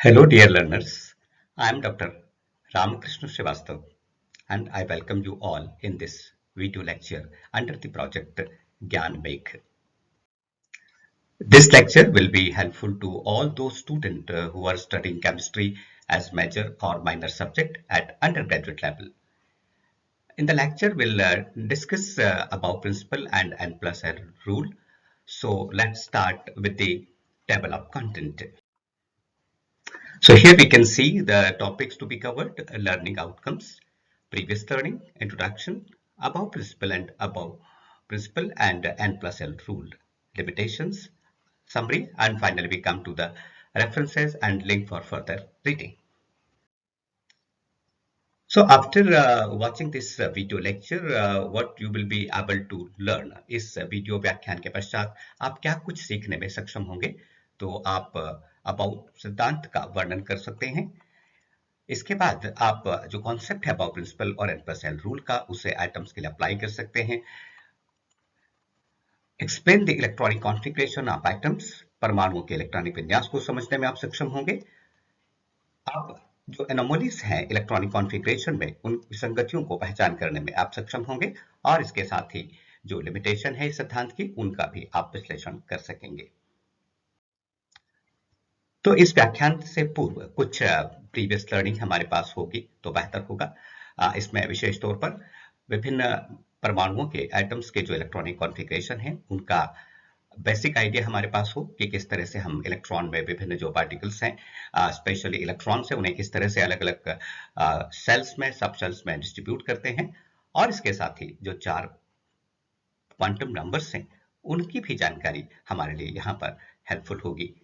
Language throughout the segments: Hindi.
Hello, dear learners. I am Dr. Ramakrishna Srivastav, and I welcome you all in this video lecture under the project Gyan Make. This lecture will be helpful to all those students who are studying chemistry as major or minor subject at undergraduate level. In the lecture, we'll discuss about principle and N plus L rule. So let's start with the table of content. So here we can see the topics to be covered: learning outcomes, previous learning, introduction, above principle and N plus L rule, limitations, summary, and finally we come to the references and link for further reading. So after watching this video lecture, what you will be able to learn, इस वीडियो व्याख्यान के पश्चात आप क्या कुछ सीखने में सक्षम होंगे? तो आप अबाउट सिद्धांत का वर्णन कर सकते हैं। इसके बाद आप जो कॉन्सेप्ट है अबाउट प्रिंसिपल और एन प्लस एल रूल का, उसे आइटम्स के लिए अप्लाई कर सकते हैं। Explain the electronic configuration of items, परमाणुओं के इलेक्ट्रॉनिक विन्यास को समझने में आप सक्षम होंगे। आप जो एनोमलीज हैं इलेक्ट्रॉनिक कॉन्फ़िगरेशन में, उन विसंगतियों को पहचान करने में आप सक्षम होंगे और इसके साथ ही जो लिमिटेशन है इस सिद्धांत की, उनका भी आप विश्लेषण कर सकेंगे। तो इस व्याख्यान से पूर्व कुछ प्रीवियस लर्निंग हमारे पास होगी तो बेहतर होगा। इसमें विशेष तौर पर विभिन्न परमाणुओं के एटम्स के जो इलेक्ट्रॉनिक कॉन्फ़िगरेशन है, उनका बेसिक आइडिया हमारे पास हो कि किस तरह से हम इलेक्ट्रॉन में विभिन्न जो पार्टिकल्स हैं, स्पेशली इलेक्ट्रॉन से उन्हें किस तरह से अलग अलग सेल्स में, सब सेल्स में डिस्ट्रीब्यूट करते हैं, और इसके साथ ही जो 4 क्वांटम नंबर्स हैं उनकी भी जानकारी हमारे लिए यहाँ पर हेल्पफुल होगी।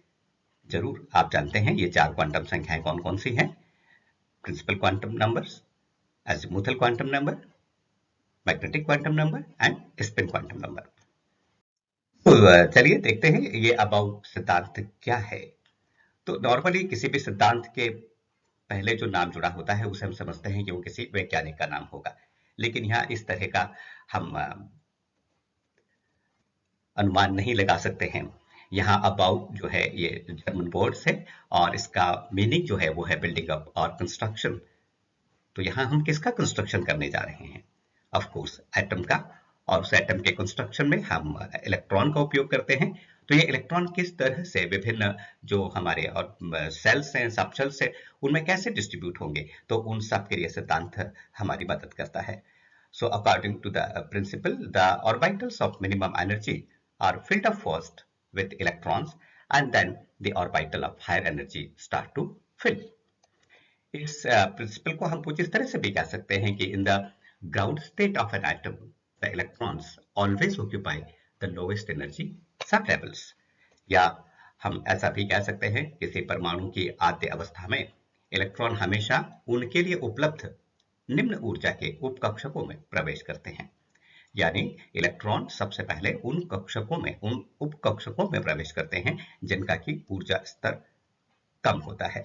जरूर आप जानते हैं ये 4 क्वांटम संख्याएं कौन कौन सी हैं: principal quantum numbers, azimuthal quantum number, magnetic quantum number and spin quantum number. तो चलिए देखते हैं ये अबाउट सिद्धांत क्या है। तो नॉर्मली किसी भी सिद्धांत के पहले जो नाम जुड़ा होता है उसे हम समझते हैं कि वो किसी वैज्ञानिक का नाम होगा, लेकिन यहाँ इस तरह का हम अनुमान नहीं लगा सकते हैं। यहाँ अबाउट जो है ये जर्मन वर्ड है और इसका मीनिंग जो है वो है बिल्डिंग अप और कंस्ट्रक्शन। तो यहाँ हम किसका कंस्ट्रक्शन करने जा रहे हैं? ऑफ कोर्स एटम का, और उस एटम के कंस्ट्रक्शन में हम इलेक्ट्रॉन का उपयोग करते हैं। तो ये इलेक्ट्रॉन किस तरह से विभिन्न जो हमारे और सेल्स हैं, सब सेल्स हैं, उनमें कैसे डिस्ट्रीब्यूट होंगे, तो उन सब के लिए सिद्धांत हमारी मदद करता है। So according to the principle, the orbitals of minimum energy are filled up first with electrons and then the orbital of higher energy start to fill. इस प्रिंसिपल को हम कुछ इस तरह से भी कह सकते हैं कि in the ground state of an atom the electrons always occupy the lowest energy सब लेवल्स, या हम ऐसा भी कह सकते हैं किसी परमाणु की आद्य अवस्था में इलेक्ट्रॉन हमेशा उनके लिए उपलब्ध निम्न ऊर्जा के उपकक्षकों में प्रवेश करते हैं। यानी इलेक्ट्रॉन सबसे पहले उन कक्षकों में, उन उपकक्षकों में प्रवेश करते हैं जिनका की ऊर्जा स्तर कम होता है।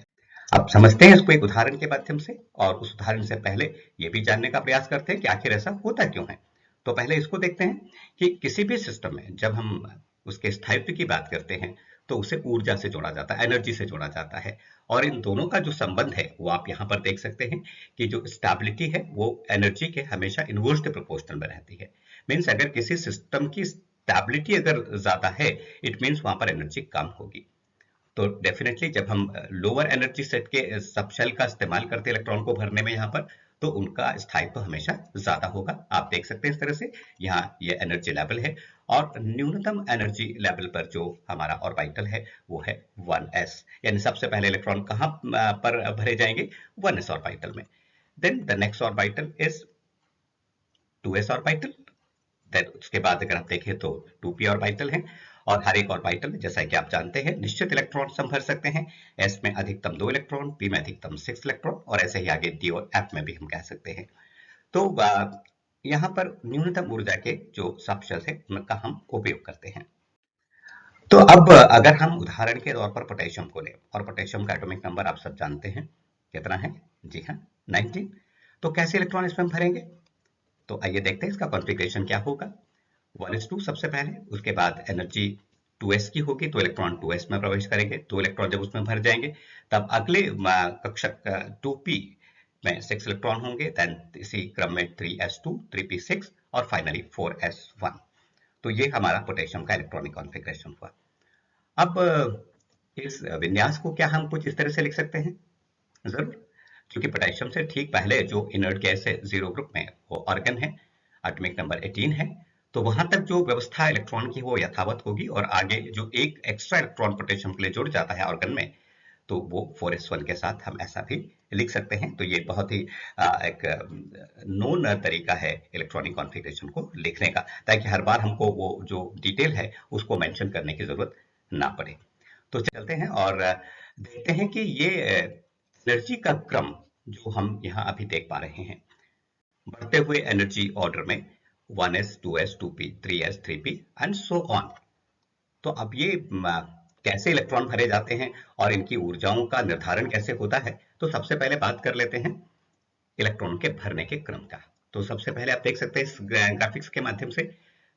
अब समझते हैं इसको एक उदाहरण के माध्यम से, और उस उदाहरण से पहले ये भी जानने का प्रयास करते हैं कि आखिर ऐसा होता क्यों है। तो पहले इसको देखते हैं कि किसी भी सिस्टम में जब हम उसके स्थायित्व की बात करते हैं तो उसे ऊर्जा से जोड़ा जाता है, एनर्जी से जोड़ा जाता है, और इन दोनों का जो संबंध है वो आप यहाँ पर देख सकते हैं कि जो स्टेबिलिटी है वो एनर्जी के हमेशा इनवर्सली प्रोपोर्शनल में रहती है। मीन्स अगर किसी सिस्टम की स्टेबिलिटी अगर ज्यादा है, इट मीन्स वहां पर एनर्जी कम होगी। तो डेफिनेटली जब हम लोअर एनर्जी सेट के सब शेल का इस्तेमाल करते हैं इलेक्ट्रॉन को भरने में यहाँ पर, तो उनका स्थायित्व हमेशा ज्यादा होगा। आप देख सकते हैं इस तरह से यहाँ ये एनर्जी लेवल है, और न्यूनतम एनर्जी लेवल पर जो हमारा ऑर्बिटल है वो है 1s, यानी सबसे पहले इलेक्ट्रॉन कहाँ पर भरे जाएंगे? 1s ऑर्बिटल में। Then the next orbital is 2s orbital, then उसके बाद अगर आप देखें तो 2p ऑर्बिटल है, और हर एक ऑर्बिटल में जैसा कि आप जानते हैं निश्चित इलेक्ट्रॉन हम भर सकते हैं। s में अधिकतम 2 इलेक्ट्रॉन, p में अधिकतम 6 इलेक्ट्रॉन, और ऐसे ही आगे d और f में भी हम कह सकते हैं। तो यहाँ पर न्यूनतम ऊर्जा के जो सब शेल्स है उनका हम उपयोग करते हैं। तो अब अगर हम उदाहरण के तौर पर पोटेशियम को लें, और पोटेशियम का एटॉमिक नंबर आप सब जानते हैं कितना है? जी हाँ, 19। तो कैसे इलेक्ट्रॉन इसमें हम भरेंगे? तो आइए देखते हैं इसका कॉन्फ़िगरेशन क्या होगा। 1s2 सबसे पहले, उसके बाद एनर्जी 2s की होगी तो इलेक्ट्रॉन 2s में प्रवेश करेंगे। 2 इलेक्ट्रॉन जब उसमें भर जाएंगे तब अगले कक्षक 2p में 6 इलेक्ट्रॉन होंगे, देन इसी क्रम में 3s2, 3p6 और फाइनली 4s1। तो ये हमारा पोटेशियम का इलेक्ट्रॉनिक कॉन्फ़िगरेशन हुआ। अब इस विन्यास को क्या हम कुछ इस तरह से लिख सकते हैं? जरूर, क्योंकि पोटेशियम से ठीक पहले जो इनर्ट गैस है जीरो ग्रुप में, वो आर्गन है, एटॉमिक नंबर 18 है, तो वहां तक जो व्यवस्था इलेक्ट्रॉन की वो यथावत होगी, और आगे जो एक एक्स्ट्रा इलेक्ट्रॉन पोटेशियम के लिए जुड़ जाता है आर्गन में, तो वो 4s1 के साथ हम ऐसा भी लिख सकते हैं। तो ये बहुत ही एक नोन तरीका है इलेक्ट्रॉनिक कॉन्फ़िगरेशन को लिखने का, ताकि हर बार हमको वो जो डिटेल है उसको मेंशन करने की जरूरत ना पड़े। तो चलते हैं और देखते हैं कि ये एनर्जी का क्रम जो हम यहाँ अभी देख पा रहे हैं, बढ़ते हुए एनर्जी ऑर्डर में 1s, 2s, 2p, 3s, 3p and so on. तो अब ये कैसे इलेक्ट्रॉन भरे जाते हैं और इनकी ऊर्जाओं का निर्धारण कैसे होता है, तो सबसे पहले बात कर लेते हैं इलेक्ट्रॉन के भरने के क्रम का। तो सबसे पहले आप देख सकते हैं इस ग्राफिक्स के माध्यम से,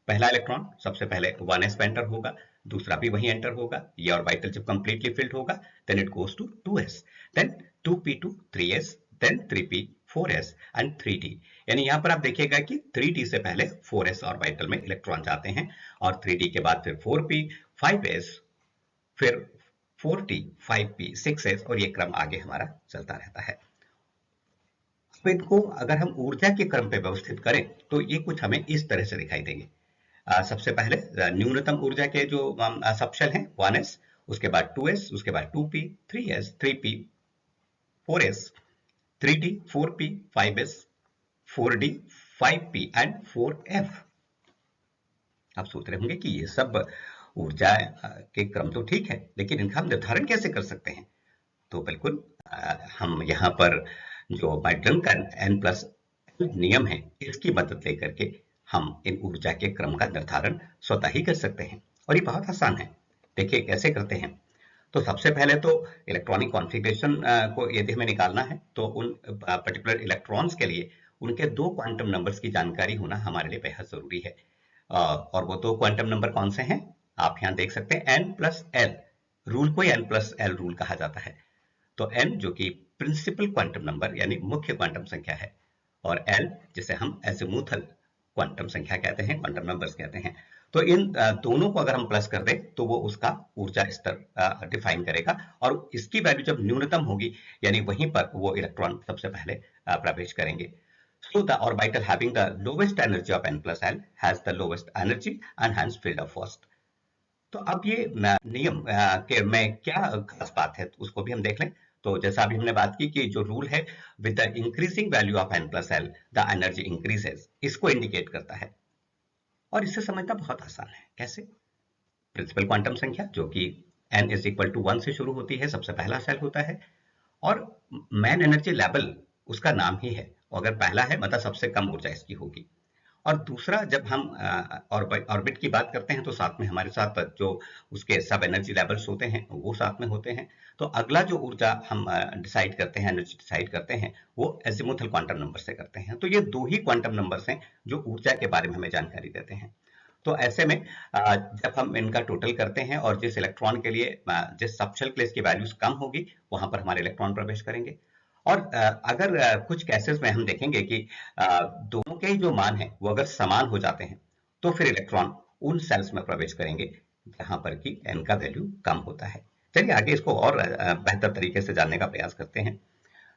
पहला इलेक्ट्रॉन सबसे पहले 1s पे एंटर होगा, दूसरा भी वहीं एंटर होगा, ये ऑर्बिटल जब कंप्लीटली फिल्ड होगा then it goes to 2s, then 2p2, 3s, then 3p, 4s and 3d। यानी यहाँ पर आप देखिएगा कि 3d से पहले 4s ऑर्बिटल में इलेक्ट्रॉन जाते हैं, और 3d के बाद फिर 4p, 5s, फिर 4t, 5p, 6s, और ये क्रम आगे हमारा चलता रहता है। तो इनको अगर हम ऊर्जा के क्रम पे व्यवस्थित करें तो ये कुछ हमें इस तरह से दिखाई देंगे। सबसे पहले न्यूनतम ऊर्जा के जो सबशेल हैं 1s, उसके बाद 2s, उसके बाद 2p, 3s, 3p, 4s, 3d, 4p, 5s, 4d, 5p and 4f। आप सोच रहे होंगे कि ये सब ऊर्जा के क्रम तो ठीक है, लेकिन इनका हम निर्धारण कैसे कर सकते हैं? तो बिल्कुल हम यहाँ पर जो माइटन का n+l नियम है, इसकी मदद लेकर के हम इन ऊर्जा के क्रम का निर्धारण स्वतः ही कर सकते हैं, और ये बहुत आसान है। देखिए कैसे करते हैं। तो सबसे पहले तो इलेक्ट्रॉनिक कॉन्फ़िगरेशन को यदि हमें निकालना है, तो उन पर्टिकुलर इलेक्ट्रॉन्स के लिए उनके 2 क्वांटम नंबर्स की जानकारी होना हमारे लिए बेहद जरूरी है। और वो 2 क्वांटम नंबर कौन से हैं? आप यहाँ देख सकते हैं n+l रूल को n+l रूल कहा जाता है। तो n जो कि प्रिंसिपल क्वांटम नंबर यानी मुख्य क्वांटम संख्या है, और l जिसे हम एजिमुथल क्वांटम संख्या कहते हैं, क्वांटम नंबर्स कहते हैं। तो इन दोनों को अगर हम प्लस कर दें तो वो उसका ऊर्जा स्तर डिफाइन करेगा, और इसकी वैल्यू जब न्यूनतम होगी यानी वहीं पर वो इलेक्ट्रॉन सबसे पहले प्रवेश करेंगे। So the orbital having the lowest energy of n+l has the lowest energy and hence filled up first. तो अब ये नियम के में क्या खास बात है उसको भी हम देख लें। तो जैसा अभी हमने बात की कि जो रूल है with the increasing value of n+l the energy increases, इसको इंडिकेट करता है, और इसे समझना बहुत आसान है। कैसे? प्रिंसिपल क्वांटम संख्या जो कि n इज इक्वल टू 1 से शुरू होती है, सबसे पहला सेल होता है, और मैन एनर्जी लेवल उसका नाम ही है, अगर पहला है मतलब सबसे कम ऊर्जा इसकी होगी। और दूसरा, जब हम ऑर्बिट की बात करते हैं तो साथ में हमारे साथ जो उसके सब एनर्जी लेवल्स होते हैं वो साथ में होते हैं। तो अगला जो ऊर्जा हम डिसाइड करते हैं, एनर्जी डिसाइड करते हैं, वो एजिमुथल क्वांटम नंबर से करते हैं। तो ये 2 ही क्वांटम नंबर्स हैं जो ऊर्जा के बारे में हमें जानकारी देते हैं। तो ऐसे में जब हम इनका टोटल करते हैं और जिस इलेक्ट्रॉन के लिए जिस सबशेल के लिए इसकी वैल्यूज कम होगी वहां पर हमारे इलेक्ट्रॉन प्रवेश करेंगे। और अगर कुछ केसेस में हम देखेंगे कि दोनों के ही जो मान हैं वो अगर समान हो जाते हैं तो फिर इलेक्ट्रॉन उन सेल्स में प्रवेश करेंगे जहां पर कि n का वैल्यू कम होता है। चलिए आगे इसको और बेहतर तरीके से जानने का प्रयास करते हैं।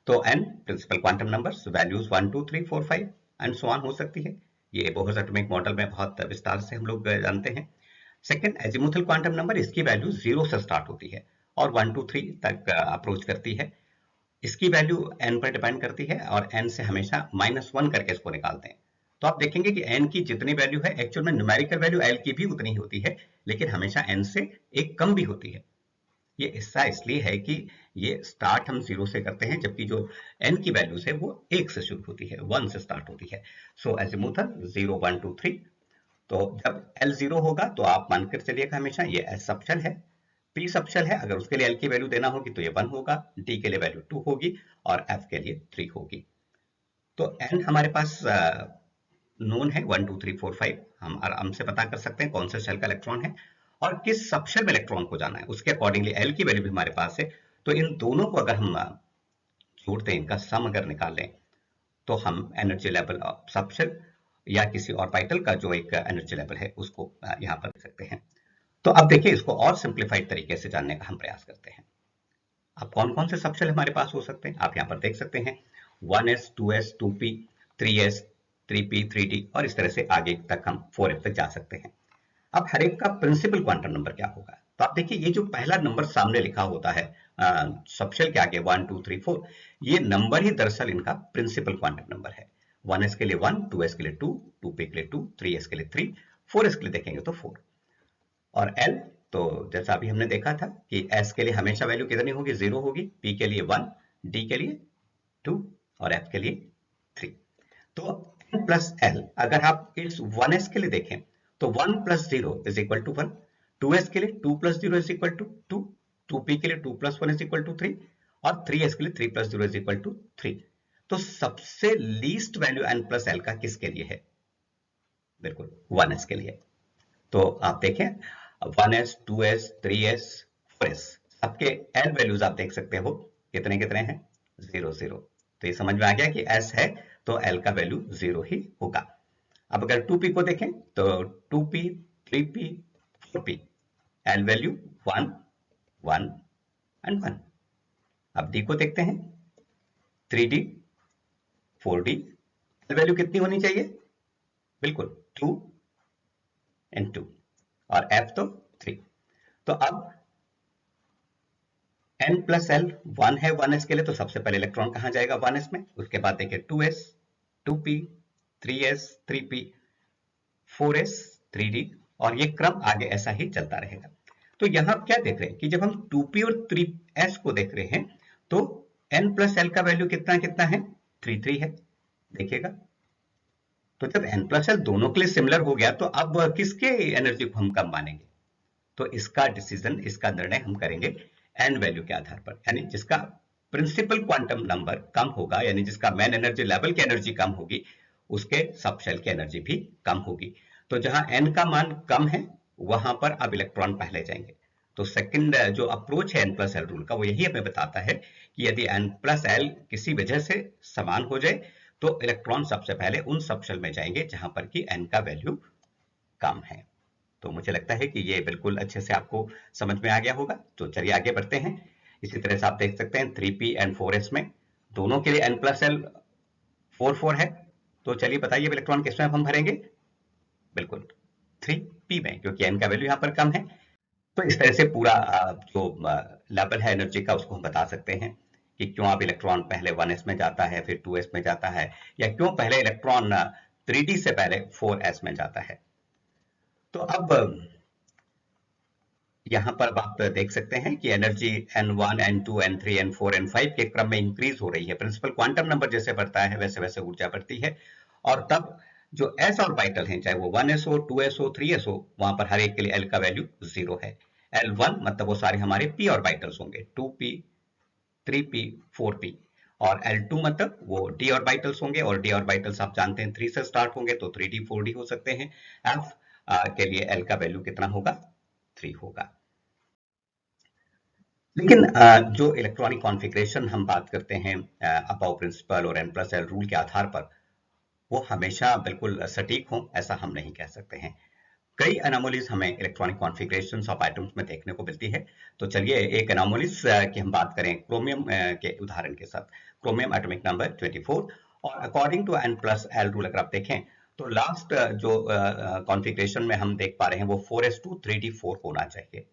तो n principal quantum numbers, values 1 2 3 4 5 and so on हो सकती है। ये बोहर्स एटॉमिक मॉडल में बहुत विस्तार से हम लोग जानते हैं। सेकंड, एजिमुथल क्वांटम नंबर, इसकी वैल्यू 0 से स्टार्ट होती है और 1 2 3 तक अप्रोच करती है। इसकी वैल्यू n पर डिपेंड करती है, और n से हमेशा -1 करके इसको निकालते हैं। तो आप देखेंगे कि n की जितनी वैल्यू है एक्चुअल में न्यूमेरिकल वैल्यू l की भी उतनी ही होती है, लेकिन हमेशा n से एक कम भी होती है। ये हिस्सा इसलिए है कि ये स्टार्ट हम 0 से करते हैं, जबकि जो n की वैल्यू है वो 1 से शुरू होती है, 1 से स्टार्ट होती है। सो एजिमुथल 0 1 2 3। तो जब l 0 होगा तो आप मानकर चलिएगा हमेशा ये s सबशेल है, p सबशेल है, अगर उसके लिए l की वैल्यू देना होगी तो ये 1 होगा, d के लिए वैल्यू 2 होगी और f के लिए 3 होगी। तो n हमारे पास नोन है 1 2 3 4 5, हम आराम से पता कर सकते हैं कौन सा शेल का इलेक्ट्रॉन है। और किस सबशेल में इलेक्ट्रॉन को जाना है, उसके अकॉर्डिंगली एल की वैल्यू भी हमारे पास है। तो इन दोनों को अगर हम जोड़ते हैं, इनका सम अगर निकालें, तो हम एनर्जी लेवल ऑफ सबशेल या किसी ऑर्बिटल का जो एक एनर्जी लेवल है उसको यहाँ पर देख सकते हैं। तो अब देखिए, इसको और सिंप्लीफाइड तरीके से जानने का हम प्रयास करते हैं। अब कौन कौन से सबशेल हमारे पास हो सकते हैं, आप यहाँ पर देख सकते हैं 1s 2s 2p 3s 3p 3d और इस तरह से आगे तक हम 4f तक जा सकते हैं। अब हर एक का प्रिंसिपल क्वांटम नंबर क्या होगा, तो आप देखिए ये जो पहला नंबर सामने लिखा होता है सबशेल के आगे 1 2 3 4, ये नंबर ही दरअसल इनका प्रिंसिपल क्वांटम नंबर है। 1s के लिए 1, 2s के लिए 2, 2p के लिए 2, 3s के लिए 3, 4s के लिए देखेंगे तो 4। और L, तो जैसा अभी हमने देखा था कि S के लिए हमेशा वैल्यू कितनी होगी, 0 होगी, P के लिए 1, D के लिए 2 और F के लिए 3। तो N प्लस L, अगर आप इस 1s के लिए देखें तो 1 plus 0 is equal to 1, 2s के लिए 2 plus 0 is equal to 2, 2p के लिए 2 प्लस 1 इज इक्वल टू 3 और 3s के लिए 3 प्लस 0 इज इक्वल टू 3। तो सबसे least value N plus L का किसके लिए है, बिल्कुल 1s के लिए। तो आप देखें 1s 2s 3s 4s सबके L वैल्यूज आप देख सकते हो कितने कितने हैं, 0 0। तो ये समझ में आ गया कि S है तो L का वैल्यू 0 ही होगा। अब अगर 2p को देखें तो 2p 3p 4p L value 1 1 and 1। अब D को देखते हैं 3d 4d, L वैल्यू कितनी होनी चाहिए, बिल्कुल 2 एंड 2 और F तो 3। तो अब N प्लस L 1 है 1s के लिए, तो सबसे पहले इलेक्ट्रॉन कहां जाएगा 1s में, उसके बाद देखिए 2s 2p 3s 3p 4s 3d और ये क्रम आगे ऐसा ही चलता रहेगा। तो यहां आप क्या देख रहे हैं कि जब हम 2p और 3s को देख रहे हैं तो N प्लस L का वैल्यू कितना कितना है, 3 3 है, देखिएगा। तो जब N प्लस L दोनों के लिए सिमिलर हो गया तो अब किसके एनर्जी को हम कम मानेंगे, तो इसका डिसीजन, इसका निर्णय हम करेंगे एन वैल्यू के आधार पर, यानी जिसका प्रिंसिपल क्वांटम नंबर कम होगा, यानी जिसका मेन एनर्जी लेवल की एनर्जी कम होगी, उसके सबशेल की एनर्जी भी कम होगी। तो जहां एन का मान कम है वहां पर अब इलेक्ट्रॉन पहले जाएंगे। तो सेकंड जो अप्रोच है एन प्लस एल रूल का, वो यही हमें बताता है कि यदि एन प्लस एल किसी वजह से समान हो जाए तो इलेक्ट्रॉन सबसे पहले उन सबशेल में जाएंगे जहां पर कि एन का वैल्यू कम है। तो मुझे लगता है कि ये बिल्कुल अच्छे से आपको समझ में आ गया होगा। तो चलिए आगे बढ़ते हैं। इसी तरह से आप देख सकते हैं 3p एंड 4s में दोनों के लिए n प्लस एल 4 4 है। तो चलिए बताइए इलेक्ट्रॉन किसमें हम भरेंगे, बिल्कुल 3p में, क्योंकि n का वैल्यू यहाँ पर कम है। तो इस तरह से पूरा जो लेवल है एनर्जी का उसको हम बता सकते हैं कि क्यों अब इलेक्ट्रॉन पहले 1s में जाता है फिर 2s में जाता है, या क्यों पहले इलेक्ट्रॉन 3d से पहले 4s में जाता है। तो अब यहां पर आप देख सकते हैं कि energy N1 N2 N3 N4 N5 के क्रम में इंक्रीज हो रही है। प्रिंसिपल क्वांटम नंबर जैसे बढ़ता है वैसे वैसे ऊर्जा बढ़ती है, और तब जो s ऑर्बिटल हैं, चाहे वो 1s हो 2s हो 3s हो, वहां पर हर एक के लिए L का वैल्यू 0 है। L1 मतलब वो सारे हमारे p ऑर्बिटल्स होंगे, 2p 3p 4p, और L2 मतलब वो d ऑर्बिटल्स होंगे, और d ऑर्बिटल्स आप जानते हैं 3 से स्टार्ट होंगे तो 3d 4d हो सकते हैं। F के लिए L का वैल्यू कितना होगा, 3 होगा। लेकिन जो इलेक्ट्रॉनिक कॉन्फ़िगरेशन हम बात करते हैं अबाव प्रिंसिपल और n प्लस एल रूल के आधार पर, वो हमेशा बिल्कुल सटीक हों ऐसा हम नहीं कह सकते हैं। कई एनोमलीज हमें इलेक्ट्रॉनिक कॉन्फ़िगरेशंस ऑफ एटम्स में देखने को मिलती है। तो चलिए एक एनोमलीज की हम बात करें क्रोमियम के उदाहरण के साथ। क्रोमियम एटॉमिक नंबर 24, और according to n plus L rule अगर आप देखें तो लास्ट जो कॉन्फ़िगरेशन में हम देख पा रहे हैं वो 4s2 3d4 होना चाहिए।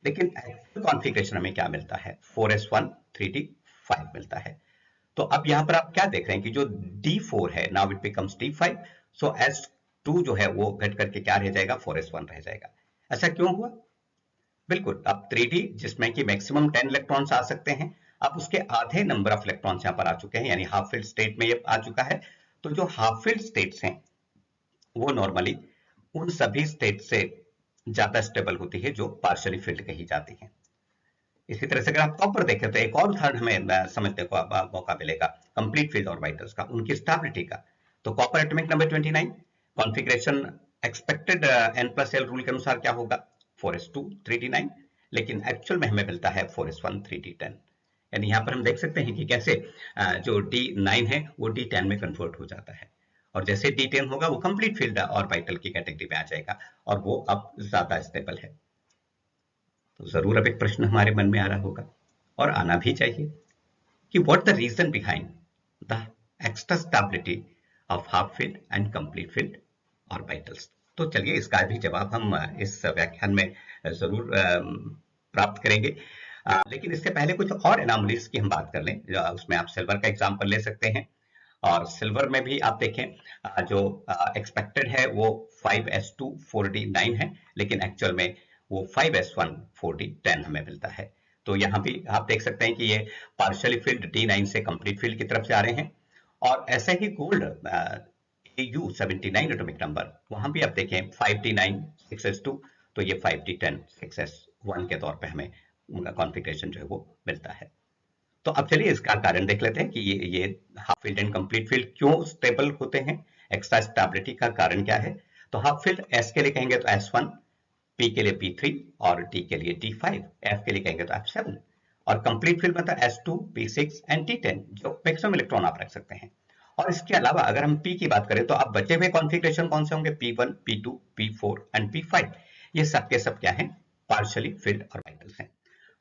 लेकिन एक्चुअल कॉन्फ़िगरेशन हमें क्या मिलता है, 4s1 3d5 मिलता है। तो अब यहां पर आप क्या देख रहे हैं कि जो d4 है now it becomes d5, so s2 जो है वो घट करके क्या रह जाएगा, 4s1 रह जाएगा। ऐसा क्यों हुआ, बिल्कुल अब 3d जिसमें कि मैक्सिमम 10 इलेक्ट्रॉन्स आ सकते हैं, अब उसके आधे नंबर ऑफ इलेक्ट्रॉन्स यहां पर आ चुके हैं, यानी हाफ फिल्ड स्टेट में ये आ चुका है। तो जो हाफ फिल्ड स्टेट्स हैं वो नॉर्मली उन सभी स्टेट से ज्यादा स्टेबल होती है जो पार्शियली फिल्ड कही जाती है। इसी तरह से अगर आप कॉपर देखें तो एक और उदाहरण हमें समझने को मौका मिलेगा कंप्लीट फील्ड ऑर्बिटल्स का, उनकी स्टेबिलिटी का। तो copper atomic number 29 configuration expected n plus L rule के अनुसार क्या होगा, 4s2 3d9, लेकिन एक्चुअल में हमें मिलता है 4s1 3d10। यानी यहाँ पर हम देख सकते हैं कि कैसे जो D9 है वो D10 में कन्वर्ट हो जाता है, और जैसे D10 होगा वो कंप्लीट फील्ड ऑर्बिटल की कैटेगरी में आ जाएगा और वो अब ज्यादा स्टेबल है। तो जरूर अब एक प्रश्न हमारे मन में आ रहा होगा, और आना भी चाहिए, कि what the reason behind the extra stability of half filled and complete filled orbitals. तो चलिए इसका भी जवाब हम इस व्याख्यान में जरूर प्राप्त करेंगे। लेकिन इससे पहले कुछ और एनॉमलीज की हम बात कर लें। उसमें आप सिल्वर का एग्जांपल ले सकते हैं, और सिल्वर में भी आप देखें जो एक्सपेक्टेड है वो 5s2 4d9 है, लेकिन एक्चुअल में वो 5s1 4d10 हमें मिलता है। तो यहाँ भी आप देख सकते हैं कि ये पार्शियली फील्ड D9 से कंप्लीट फील्ड की तरफ से आ रहे हैं। और ऐसे ही गोल्ड AU79 एटॉमिक नंबर, वहां भी आप देखें 5d9 6s2, तो ये 5d10 6s1 के तौर पे हमें उनका कॉन्फ़िगरेशन जो है वो मिलता है। तो अब चलिए इसका कारण देख लेते हैं कि ये half filled and complete field क्यों स्टेबल होते हैं, एक्स्ट्रा स्टेबिलिटी का कारण क्या है। तो हाफ फील्ड S के लिए कहेंगे तो S1, P के लिए P3 और D के लिए D5, F के लिए कहेंगे तो F7, और कंप्लीट फील्ड में तो S2, P6 एंड D10 जो मैक्सिमम इलेक्ट्रॉन आप रख सकते हैं। और इसके अलावा अगर हम P की बात करें तो अब बचे हुए कॉन्फ़िगरेशन कौन से होंगे, P1, P2, P4 and P5, ये सब के सब क्या है, पार्शियली फील्ड ऑर्बिटल्स हैं।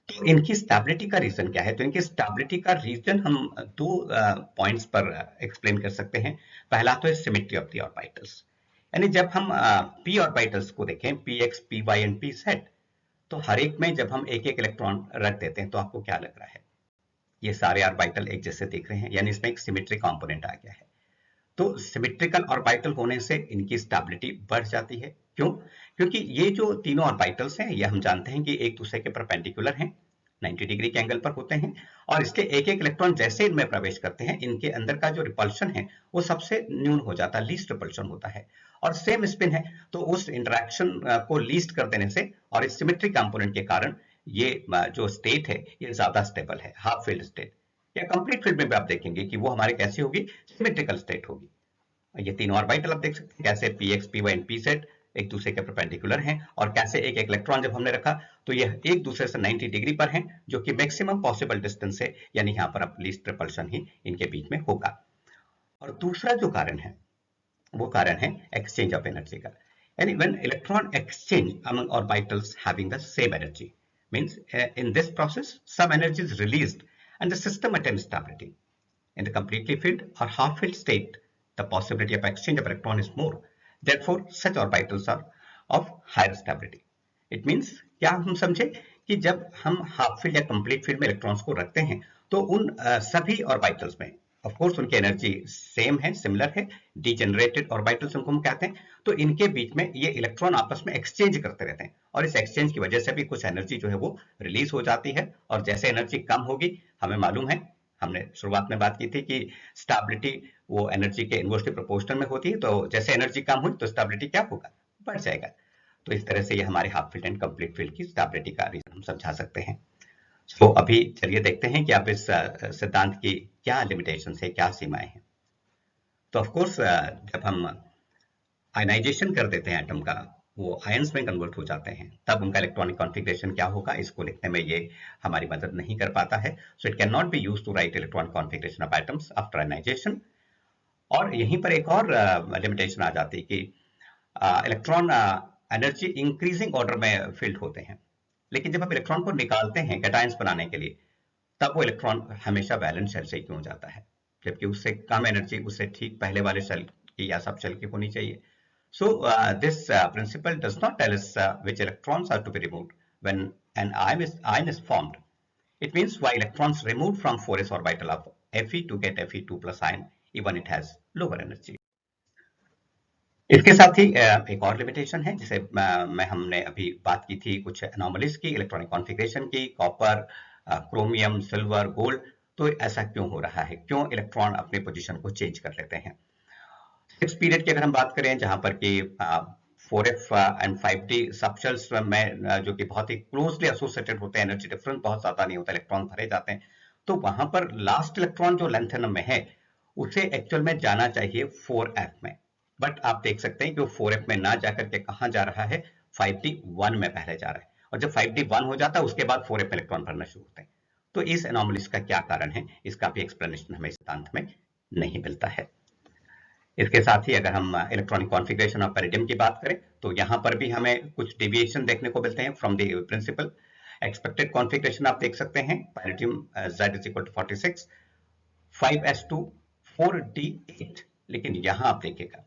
तो इनकी स्टेबिलिटी का रीजन क्या है, तो इनकी स्टेबिलिटी का रीजन हम दो पॉइंट्स पर एक्सप्लेन कर सकते हैं। पहला तो है सिमेट्री ऑफ द ऑर्बिटल्स, यानी जब हम p ऑर्बिटल्स को देखें, px, py एंड pz, तो हर एक में जब हम एक एक इलेक्ट्रॉन रख देते हैं तो आपको क्या लग रहा है, ये सारे ऑर्बिटल एक जैसे दिख रहे हैं, यानी इसमें एक सिमेट्री कंपोनेंट आ गया है। तो सिमेट्रिकल ऑर्बिटल होने से इनकी स्टेबिलिटी बढ़ जाती है। क्यों? क्योंकि ये जो तीनों ऑर्बिटल्स हैं ये हम जानते हैं कि एक दूसरे के परपेंडिकुलर हैं, 90 डिग्री के एंगल पर होते हैं, और इसके एक एक इलेक्ट्रॉन जैसे इनमें प्रवेश करते हैं इनके अंदर का जो रिपल्शन है वो सबसे न्यून हो जाता है, लीस्ट रिपल्शन होता है, और सेम स्पिन है, तो उस इंटरेक्शन को लीस्ट कर देने से और इस सिमेट्रिक कंपोनेंट के कारण ये जो स्टेट है ये ज्यादा स्टेबल है, हाफ फील्ड स्टेट। या कंप्लीट फील्ड में भी आप देखेंगे कि वो हमारे कैसी होगी, सिमेट्रिकल स्टेट होगी। ये तीनों ऑर्बिटल आप देख सकते हैं कैसे px, py एंड pz एक दूसरे के परपेंडिकुलर हैं, और कैसे एक एक इलेक्ट्रॉन जब हमने रखा तो यह एक दूसरे से 90 डिग्री पर हैं, जो कि मैक्सिमम पॉसिबल डिस्टेंस है, यानी यहाँ पर अब लीस्ट रिपल्शन ही इनके बीच में होगा। और दूसरा जो कारण है वो कारण है एक्सचेंज ऑफ एनर्जी का, यानी when electron exchange among orbitals having the same energy, means in this process some energy is released and the system attains stability. In the completely filled or half-filled state, the possibility of exchange of electron is more. Therefore, such orbitals are of higher stability. It means क्या हम समझे कि जब हम हाफ फील्ड या कंप्लीट फील्ड में इलेक्ट्रॉन्स को रखते हैं तो उन सभी ऑर्बिटल्स में ऑफ कोर्स उनकी एनर्जी सेम है, सिमिलर है, डीजेनरेटेड ऑर्बिटल्स उनको हम कहते हैं, तो इनके बीच में ये इलेक्ट्रॉन आपस में एक्सचेंज करते रहते हैं, और इस एक्सचेंज की वजह से भी कुछ एनर्जी जो है वो रिलीज हो जाती है, और जैसे एनर्जी कम होगी, हमें मालूम है, हमने शुरुआत में बात की थी कि स्टेबिलिटी वो एनर्जी के इनवर्सली प्रोपोर्शनल में होती है, तो जैसे एनर्जी कम हुई तो स्टेबिलिटी क्या होगा, बढ़ जाएगा। तो इस तरह से ये हमारे half filled and complete field की स्टेबिलिटी का रीजन हम समझा सकते हैं। तो अभी चलिए देखते हैं कि अब इस सिद्धांत की क्या लिमिटेशन है, क्या सीमाएं हैं। तो ऑफ कोर्स जब हम आयनाइजेशन कर देते हैं एटम का, वो आयंस में कन्वर्ट हो जाते हैं, तब उनका इलेक्ट्रॉनिक कॉन्फ़िगरेशन क्या होगा इसको लिखने में ये हमारी मदद नहीं कर पाता है। So it can not be used to write electronic configuration of atoms after ionisation. और यहीं पर एक और लिमिटेशन आ जाती है कि इलेक्ट्रॉन एनर्जी इंक्रीजिंग ऑर्डर में फील्ड होते हैं, लेकिन जब आप इलेक्ट्रॉन को निकालते हैं कैटायंस बनाने के लिए, तब वो इलेक्ट्रॉन हमेशा वैलेंस शेल से ही क्यों जाता है, जबकि उससे कम एनर्जी उससे ठीक पहले वाले शेल की या सब शेल की होनी चाहिए। So this principle does not tell us which electrons are to be removed when an ion is formed. It means why electrons removed from 4s orbital of Fe to get Fe2 plus ion even it has lower energy. इसके साथ ही एक और लिमिटेशन है जिसे हमने अभी बात की थी कुछ एनोमलीज की, इलेक्ट्रॉनिक कॉन्फ़िगरेशन की, कॉपर, क्रोमियम, सिल्वर, गोल्ड। तो ऐसा क्यों हो रहा है, क्यों इलेक्ट्रॉन अपने पोजीशन को चेंज कर लेते हैं। सिक्स पीरियड की अगर हम बात करें जहां पर कि 4f एंड 5d सबशेल्स में जो कि बहुत ही क्लोजली एसोसिएटेड होते हैं, एनर्जी डिफरेंस बहुत ज्यादा नहीं होता, इलेक्ट्रॉन भरे जाते हैं, तो वहां पर लास्ट इलेक्ट्रॉन जो लेंथेनम में है उसे एक्चुअल में जाना चाहिए 4f में, बट आप देख सकते हैं कि वो 4f में ना जाकर के कहां जा रहा है, 5d1 में पहले जा रहा है, और जब 5d1 हो जाता है उसके बाद 4f में इलेक्ट्रॉन भरना शुरू होते हैं। तो इस एनोमलीज का क्या कारण है, इसका भी एक्सप्लेनेशन हमें सिद्धांत में नहीं मिलता है। इसके साथ ही अगर हम इलेक्ट्रॉनिक कॉन्फ़िगरेशन ऑफ पैरिडियम की बात करें तो यहाँ पर भी हमें कुछ डेविएशन देखने को मिलते हैं from the principal. Expected configuration आप देख सकते हैं, palladium Z is equal to 46, 5s2 4d8, लेकिन यहाँ आप देखिएगा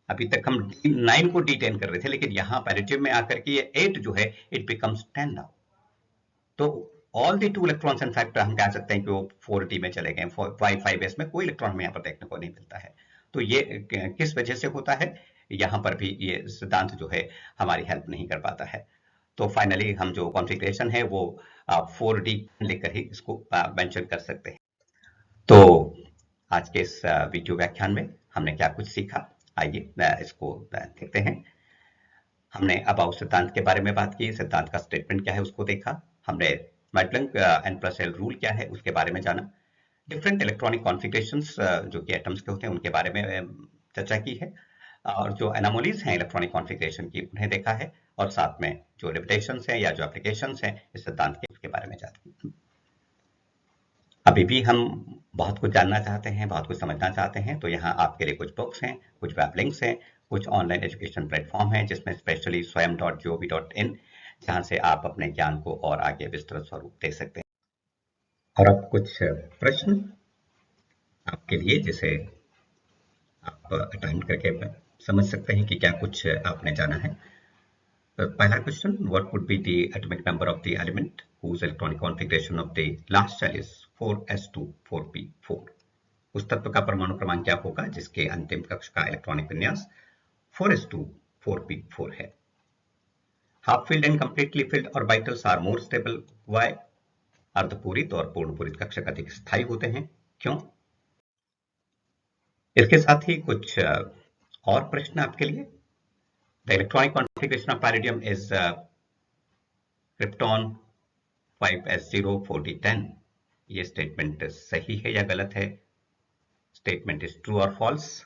अभी तक हम D9 को D10 कर रहे थे, लेकिन यहाँ पैरिडियम में आकर के ये 8 जो है इट बिकम्स 10 नाउ। तो all the 2 electrons in fact हम कह सकते हैं कि वो 4d में चले गए, 5s में कोई इलेक्ट्रॉन हमें यहाँ पर देखने को नहीं मिलता है। तो ये किस वजह से होता है, यहाँ पर भी ये सिद्धांत जो है हमारी हेल्प नहीं कर पाता है। तो फाइनली हम जो कॉन्फ़िगरेशन है वो 4d लेकर ही इसको मेंशन कर सकते हैं। तो आज के इस वीडियो व्याख्यान में हमने क्या कुछ सीखा, आइए इसको देखते हैं। हमने अबाउट सिद्धांत के बारे में बात की, सिद्धांत का स्टेटमेंट क्या है उसको देखा, हमने मेटलैंक N+L रूल क्या है उसके बारे में जाना, डिफरेंट इलेक्ट्रॉनिक कॉन्फ़िगरेशंस जो कि एटम्स के होते हैं उनके बारे में चर्चा की है, और जो एनोमलीज हैं इलेक्ट्रॉनिक कॉन्फ़िगरेशन की उन्हें देखा है, और साथ में जो लिमिटेशंस हैं या जो एप्लीकेशंस हैं इस सिद्धांत के उसके बारे में जाना। अभी भी हम बहुत कुछ जानना चाहते हैं, बहुत कुछ समझना चाहते हैं, तो यहाँ आपके लिए कुछ बुक्स हैं, कुछ वेब लिंक्स हैं, कुछ ऑनलाइन एजुकेशन प्लेटफॉर्म हैं, जिसमें स्पेशली swayam.gov.in, जहाँ से आप अपने ज्ञान को और आगे विस्तृत स्वरूप दे सकते हैं। और अब कुछ प्रश्न आपके लिए जिसे आप अटेंड करके समझ सकते हैं कि क्या कुछ आपने जाना है। पहला question, what would be the atomic number of the element whose electronic configuration of the last shell is 4s2 4p4? उस तत्व का परमाणु क्रमांक क्या होगा जिसके अंतिम कक्ष का इलेक्ट्रॉनिक विन्यास 4s2 4p4 है? Half filled and completely filled orbitals are more stable, why? अर्धपूरित और पूर्णपूरित कक्षक अधिक स्थायी होते हैं, क्यों? इसके साथ ही कुछ और प्रश्न आपके लिए। The electronic configuration of palladium is krypton 5s0 4d10। ये स्टेटमेंट सही है या गलत है? स्टेटमेंट इज ट्रू और फॉल्स?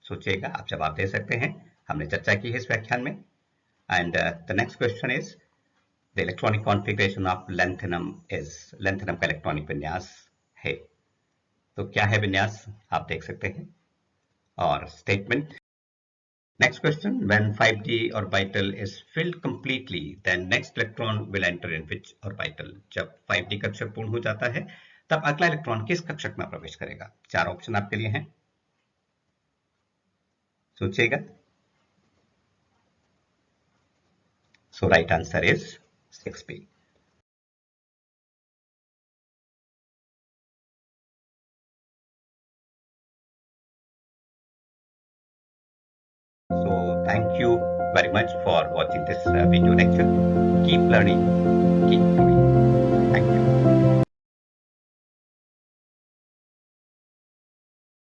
सोचिएगा, आप जवाब दे सकते हैं, हमने चर्चा की है इस व्याख्यान में। And the next question is the electronic configuration of lanthanum is, lanthanum का इलेक्ट्रॉनिक विन्यास है, तो क्या है विन्यास, आप देख सकते हैं। और statement, next question, when 5d orbital is filled completely then next electron will enter in which orbital? जब 5d कक्षक पूर्ण हो जाता है तब अगला इलेक्ट्रॉन किस कक्षक में प्रवेश करेगा? 4 ऑप्शन आपके लिए हैं, सोचिएगा। So right answer is 6b। So thank you very much for watching this video lecture. Keep learning, keep doing. Thank you.